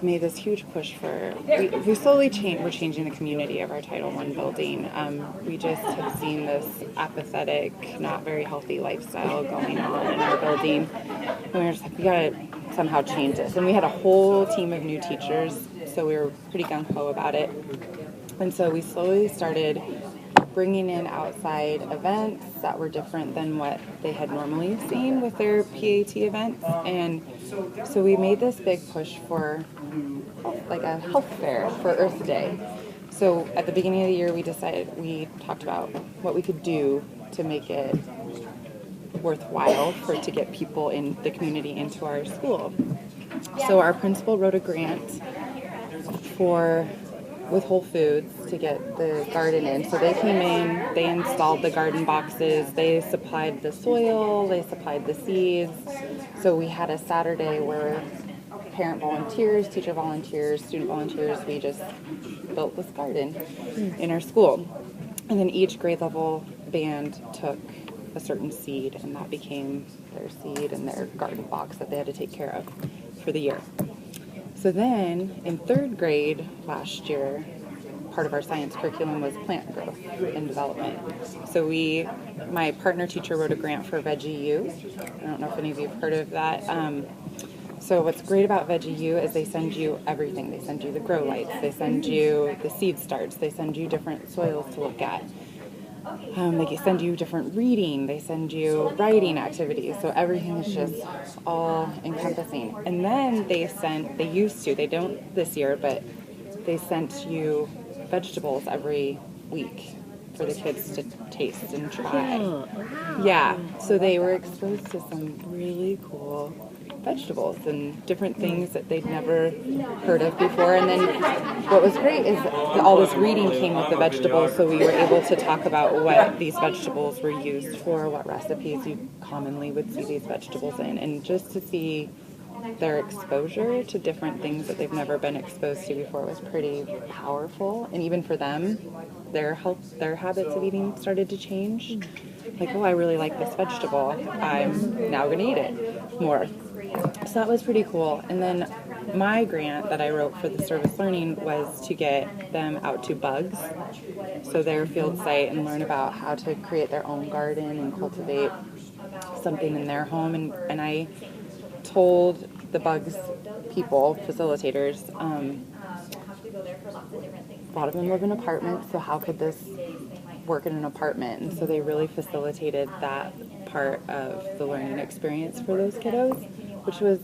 made this huge push for, we slowly we're changing the community of our Title I building. We just have seen this apathetic, not very healthy lifestyle going on in our building. And we were just like, we gotta somehow change this. And we had a whole team of new teachers, so we were pretty gung-ho about it. And so we slowly started bringing in outside events that were different than what they had normally seen with their PAT events. And so we made this big push for like a health fair for Earth Day. So at the beginning of the year, we talked about what we could do to make it worthwhile to get people in the community into our school. So our principal wrote a grant with Whole Foods to get the garden in. So they came in, they installed the garden boxes, they supplied the soil, they supplied the seeds. So we had a Saturday where parent volunteers, teacher volunteers, student volunteers, we just built this garden in our school. And then each grade level band took a certain seed, and that became their seed and their garden box that they had to take care of for the year. So then, in third grade last year, part of our science curriculum was plant growth and development. So my partner teacher wrote a grant for VeggieU. I don't know if any of you have heard of that. So what's great about VeggieU is they send you everything. They send you the grow lights. They send you the seed starts. They send you different soils to look at. They send you different reading. They send you writing activities. So everything is just all encompassing. And then they don't this year, but they sent you vegetables every week for the kids to taste and try. Yeah, so they were exposed to some really cool vegetables and different things that they'd never heard of before. And then what was great is all this reading came with the vegetables, so we were able to talk about what these vegetables were used for, what recipes you commonly would see these vegetables in, and just to see their exposure to different things that they've never been exposed to before was pretty powerful. And even for them, their habits of eating started to change. Like, oh, I really like this vegetable, I'm now going to eat it more. So that was pretty cool. And then my grant that I wrote for the service learning was to get them out to bugs, so their field site, and learn about how to create their own garden and cultivate something in their home. And I told the bugs people, facilitators, a lot of them live in apartments, so how could this work in an apartment? And so they really facilitated that part of the learning experience for those kiddos, which was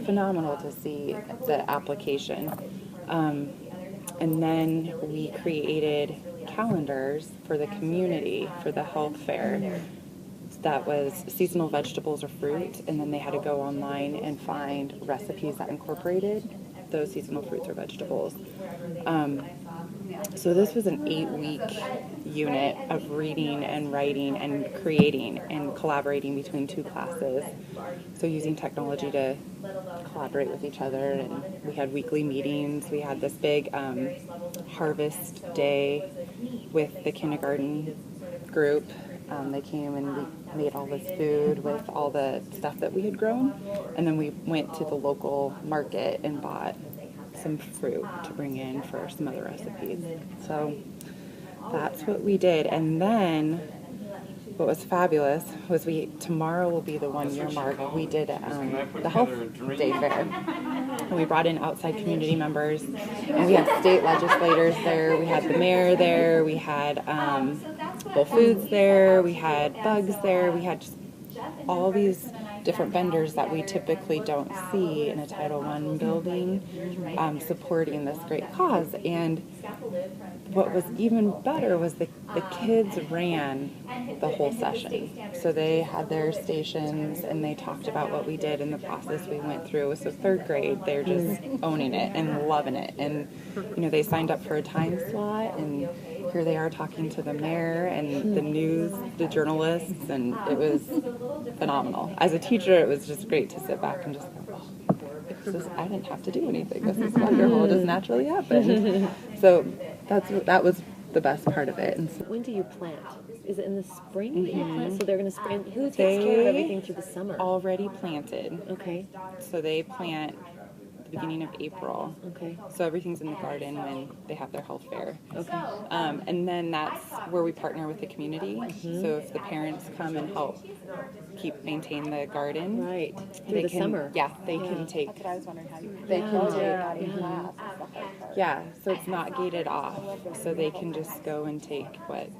phenomenal to see the application. And then we created calendars for the community for the health fair. That was seasonal vegetables or fruit, and then they had to go online and find recipes that incorporated those seasonal fruits or vegetables. So this was an 8-week unit of reading and writing and creating and collaborating between 2 classes. So using technology to collaborate with each other, and we had weekly meetings. We had this big harvest day with the kindergarten group. They came and we made all this food with all the stuff that we had grown, and then we went to the local market and bought some fruit to bring in for some other recipes. So that's what we did. And then what was fabulous was tomorrow will be the 1-year mark. We did the health day fair, and we brought in outside community members, and we had state legislators there, we had the mayor there, we had Whole Foods there, we had bugs there, we had just all these different vendors that we typically don't see in a Title I building supporting this great cause. And what was even better was the kids ran the whole session. So they had their stations and they talked about what we did and the process we went through. So third grade, they're just owning it and loving it. And, they signed up for a time slot, and here they are talking to the mayor and the journalists, and it was phenomenal. As a teacher, it was just great to sit back and just go, I didn't have to do anything. This is wonderful. It just naturally happened. So that was the best part of it. And so, when do you plant? Is it in the spring that you plant? So they're going to spray. Who takes care of everything through the summer? Already planted. Okay. So they plant beginning of April. Okay. So everything's in the garden when they have their health fair. Okay. And then that's where we partner with the community. So if the parents come and help maintain the garden, Right. Through they the can, summer. yeah, they can take. That's what I was wondering, how you They can take. not in class and stuff like that. Yeah, so it's not gated off, so they can just go and take what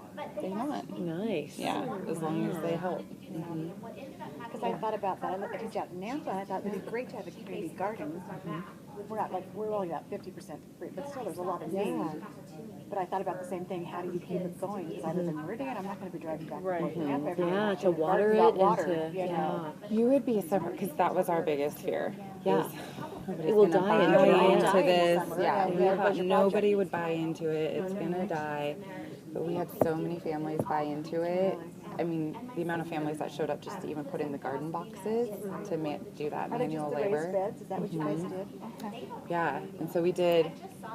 they want. Nice. Yeah, as long as they help. Because I thought about that. I teach out in Nampa. I thought it'd be great to have a community garden. We're only about 50% free, but still there's a lot of need. But I thought about the same thing. How do you keep it going? Because I live in Meridian. I'm not going to be driving back and forth to Nampa every day. Yeah, to water it and to, yeah. You would be so, because that was our biggest fear. Yeah. Nobody's It will gonna die and buy dry into out. this. Summer. Yeah, Yeah, we yeah. thought nobody would buy into it. It's gonna die. But we had so many families buy into it. I mean, the amount of families that showed up just to even put in the garden boxes to do that Are they just manual the raised labor. beds? Is that what you guys did? Okay. Yeah, and so we did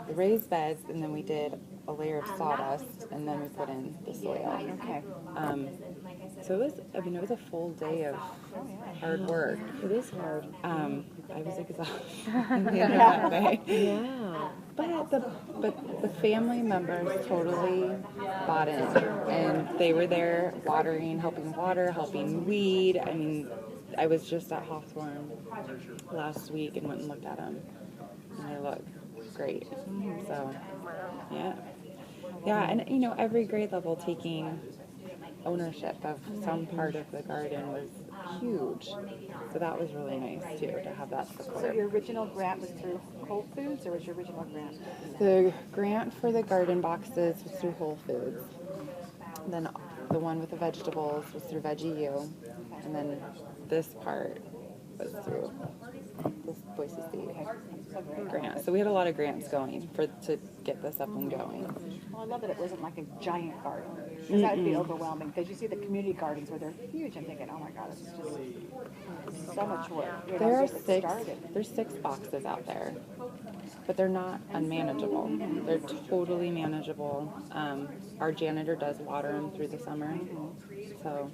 the raised beds, and then we did a layer of sawdust, and then we put in the soil. Okay. So it was, I mean, it was a full day of hard work. It is hard. I was exhausted at the end of that day. Yeah. But the family members totally bought in, and they were there watering, helping water, helping weed. I mean, I was just at Hawthorne last week and went and looked at them, and they look great. So, yeah, and you know, every grade level taking ownership of some part of the garden was huge. So that was really nice too, to have that So support. your original grant was through Whole Foods, or was your original grant? The grant for the garden boxes was through Whole Foods. Then the one with the vegetables was through VeggieU. And then this part was through this Boise State grant. So we had a lot of grants going to get this up and going. Well, I love that it wasn't like a giant garden. Because that would be overwhelming. Because you see the community gardens where they're huge. I'm thinking, oh my God, it's just so much work. You know, There are to get started. there's 6 boxes out there, but they're not unmanageable. They're totally manageable. Our janitor does water them through the summer, so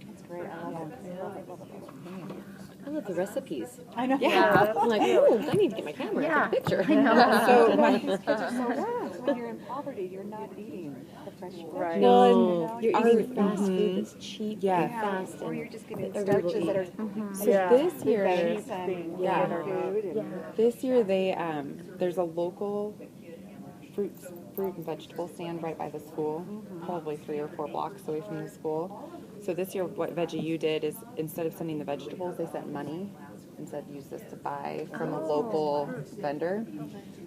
That's great. I love it. Love it, love it, love it. I love the recipes. I know. yeah. I'm like, oh, I need to get my camera and take a picture. So These kids are so rough. When you're in poverty, you're not eating the fresh food. Right. No, You know, you're eating fast food that's cheap Yeah. and fast. Or And you're just getting everybody will starches that are eat. So this year, base and Yeah. food. And this year they there's a local fruit and vegetable stand right by the school, probably 3 or 4 blocks away from the school. So this year, what VeggieU did is instead of sending the vegetables, they sent money and said use this to buy from a local vendor.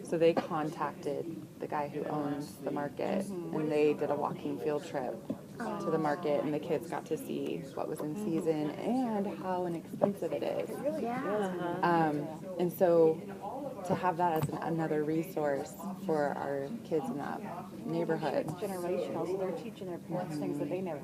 So they contacted the guy who owns the market, and they did a walking field trip to the market, and the kids got to see what was in season and how inexpensive it is. And so to have that as another resource for our kids in that neighborhood. generational, so they're teaching their parents things that they never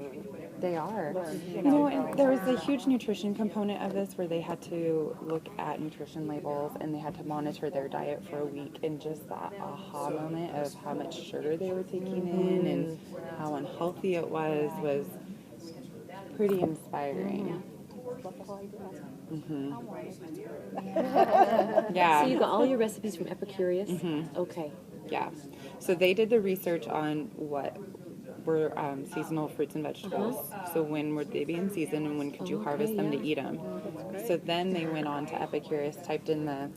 They are. learned. You know, and there was a huge nutrition component of this where they had to look at nutrition labels and they had to monitor their diet for a week, and just that aha moment of how much sugar they were taking in and how unhealthy it was pretty inspiring. Yeah. So you got all your recipes from Epicurious? Okay. Yeah. So they did the research on what were seasonal fruits and vegetables. So when would they be in season and when could you harvest them to eat them? So then they went on to Epicurious, typed in the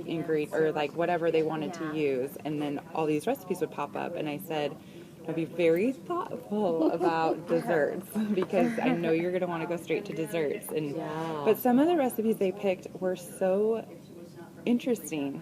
ingredient or like whatever they wanted to use, and then all these recipes would pop up. And I said, I'd be very thoughtful about desserts because I know you're going to want to go straight to desserts. And but some of the recipes they picked were so interesting.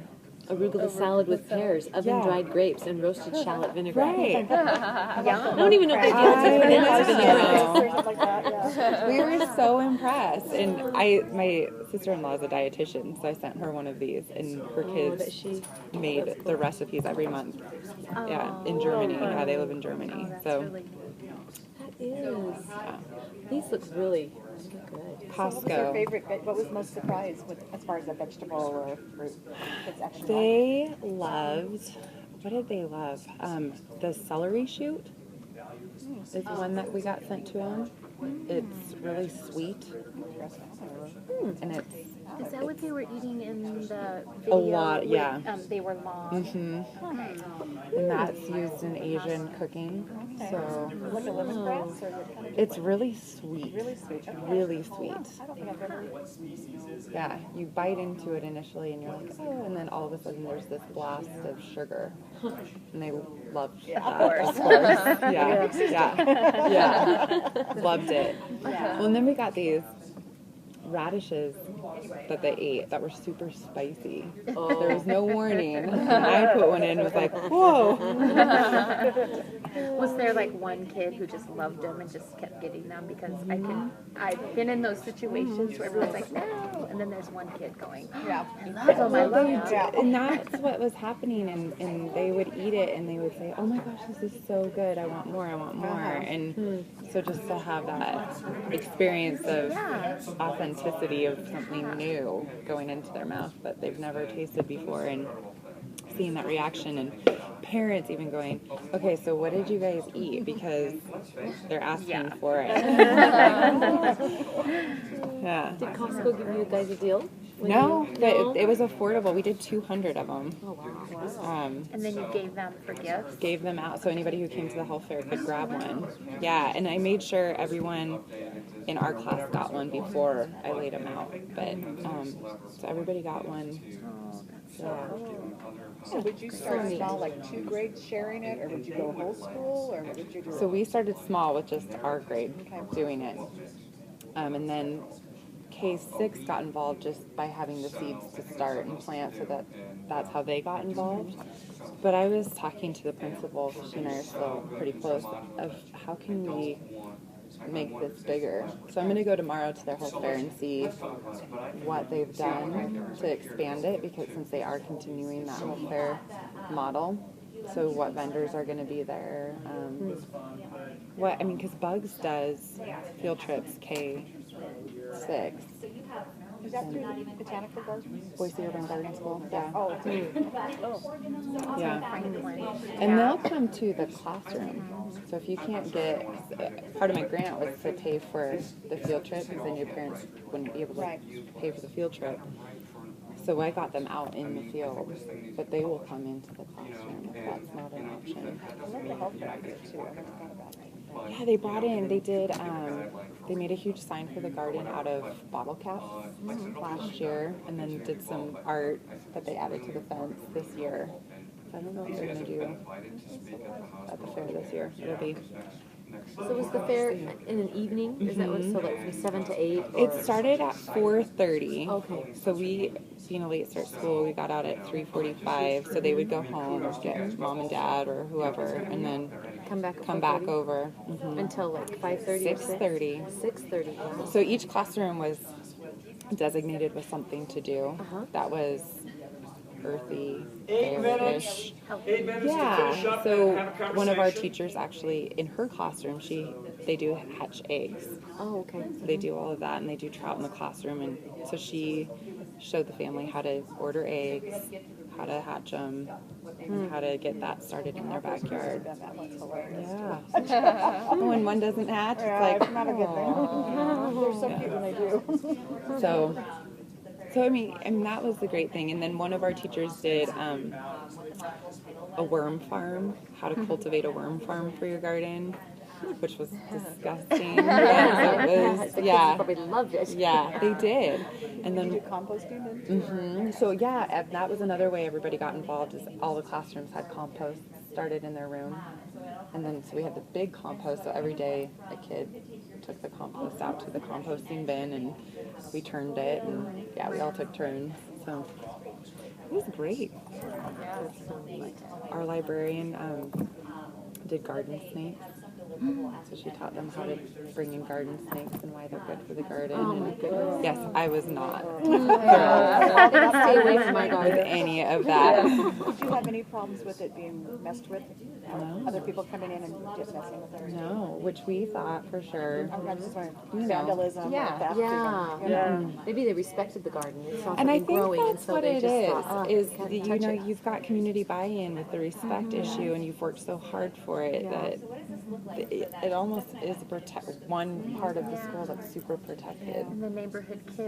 Arugula salad with pears, oven-dried grapes, and roasted shallot vinaigrette. Right. I don't even know if they do it to know. Like that, yeah. We were so impressed, and my sister-in-law is a dietitian, so I sent her one of these, and her kids made the recipes every month. Yeah, in Germany. Yeah, they live in Germany. So That is. These look really good. What was your Costco. favorite? What was most surprised with, as far as a vegetable or fruit? It's actually They loved. What did they love? The celery shoot is one that we got sent to them. It's really sweet, and it's salad. Is that what they were eating in the A video? lot, with, yeah. They were long. And that's used in Asian cooking. So Like a lemongrass, or is it kind of it's really sweet. really sweet? Okay. Really sweet. I don't think I've ever. Yeah, you bite into it initially and you're like, oh, and then all of a sudden there's this blast of sugar. And they loved that. Of course. Yeah, yeah. Loved it. Well, and then we got these radishes that they ate that were super spicy. There was no warning. And I put one in and was like, whoa. Was there like one kid who just loved them and just kept getting them? Because I've been in those situations where everyone's like, no, and then there's one kid going, Yeah. I love them, I love them. Yeah. And that's what was happening, and they would eat it and they would say, oh my gosh, this is so good, I want more, I want more. And so just to have that experience of authenticity of something new going into their mouth that they've never tasted before, and seeing that reaction, and parents even going, okay, so what did you guys eat? Because they're asking for it. Yeah. Did Costco give you guys a deal? No, but it was affordable. We did 200 of them. Oh, wow. And then you gave them for gifts? Gave them out so anybody who came to the health fair could grab one. Yeah, and I made sure everyone in our class got one before I laid them out. But so everybody got one. Yeah. So would you start small, like 2 grades sharing it, or would you go whole school, or what would you do? So we started small with just our grade doing it. And then K6 got involved just by having the seeds to start and plant, so that's how they got involved. But I was talking to the principal, she and I are still pretty close, of how can we make this bigger. So I'm going to go tomorrow to their health fair and see what they've done to expand it, because since they are continuing that health fair model, so what vendors are going to be there. Because Bugs does field trips K6. Is that through the botanical garden? Boise Urban Garden School. Yeah. Oh, it's Yeah. And they'll come to the classroom. So if you can't get, part of my grant was to pay for the field trip, because then your parents wouldn't be able to pay for the field trip. So I got them out in the field, but they will come into the classroom if that's not an option. I love the health fair idea too. I never thought about it. Yeah, they brought in, they did, they made a huge sign for the garden out of bottle caps last year, and then did some art that they added to the fence this year. So I don't know what they're going to do at the fair this year. It'll be. So was the fair in an evening? Is that what, so like from 7 to 8? It started at 4:30. Okay. So we, being a late start school, we got out at 3:45. So they would go home or get mom and dad or whoever, and then Come back at come back 5:30? over. Until like 5:30 or 6:30. 6:30. Wow. So each classroom was designated with something to do. That was earthy, fair-ish. Yeah. So one of our teachers actually, in her classroom, they do hatch eggs. Oh, okay. So they do all of that, and they do trout in the classroom. And so she showed the family how to order eggs, how to hatch them, and how to get that started in their backyard. That one's hilarious. Yeah. When one doesn't hatch, it's like, it's not a good thing. They're so cute when they do. So I mean, that was the great thing. And then one of our teachers did a worm farm, how to cultivate a worm farm for your garden, which was disgusting. Yeah, Probably loved it. yeah, they did. And Did you then do composting? And so yeah, and that was another way everybody got involved, is all the classrooms had compost started in their room. And then so we had the big compost, so every day a kid took the compost out to the composting bin and we turned it, and yeah, we all took turns. So it was great. Our librarian did garden snakes. So she taught them how to bring in garden snakes and why they're good for the garden. And yes, I was not Stay away from my with garden. any of that. did you have any problems with it being messed with? Other people coming in and just messing with it? No, which we thought for sure. I'm just wondering, You know. vandalism or theft Yeah. even, you know? Maybe they respected the garden. They saw And I something think growing, and that's so what they it just is. thought, Is can't that, touch it. you've got community buy-in with the respect issue, and you've worked so hard for it that it almost is one part of the school that's super protected. And the neighborhood kids.